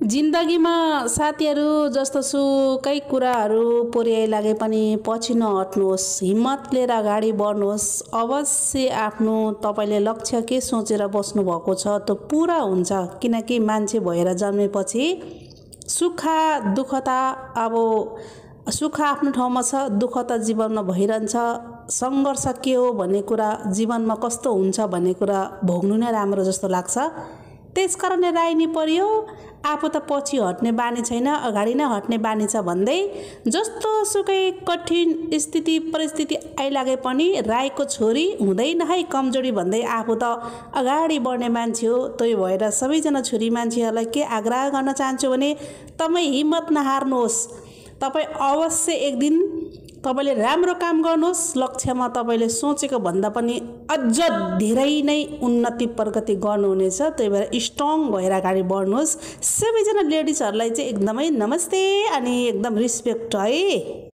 जिन्दगीमा साथीहरू जस्तो सुकै कुराहरू पुर्याइ लागे पनि पछि नहट्नुहोस्। हिम्मत लिएर अगाडि बढ्नुहोस्। अवश्य आफ्नो तपाईँले लक्ष्य के सोचेर बस्नु भएको छ त्यो पुरा हुन्छ। किनकि मान्छे भएर जन्मेपछि सुख दुःख त अब सुख आफ्नो ठाउँमा छ, दुःख त जीवनमा भइरहन्छ। सङ्घर्ष के हो भन्ने कुरा, जीवनमा कस्तो हुन्छ भन्ने कुरा भोग्नु नै राम्रो जस्तो लाग्छ। त्यसकारणले राइनी पर्यो। आफू त पछि हट्ने बानी छैन, अगाडि नै हट्ने बानी छ भन्दै जस्तो सुकै कठिन स्थिति परिस्थिति आइलागे पनि राईको छोरी हुँदैन है कमजोरी भन्दै आफू त अगाडि बढ्ने मान्छे हो। त्यही भएर सबैजना छोरी मान्छेहरूलाई के आग्रह गर्न चाहन्छु भने तपाईँ हिम्मत नहार्नुहोस्। तपाईँ अवश्य एक दिन तपाईँले राम्रो काम गर्नुहोस्। लक्ष्यमा तपाईँले सोचेको भन्दा पनि अझ धेरै नै उन्नति प्रगति गर्नुहुनेछ। त्यही भएर स्ट्रङ भएर अगाडि बढ्नुहोस्। सबैजना लेडिजहरूलाई चाहिँ एकदमै नमस्ते अनि एकदम रिस्पेक्ट है।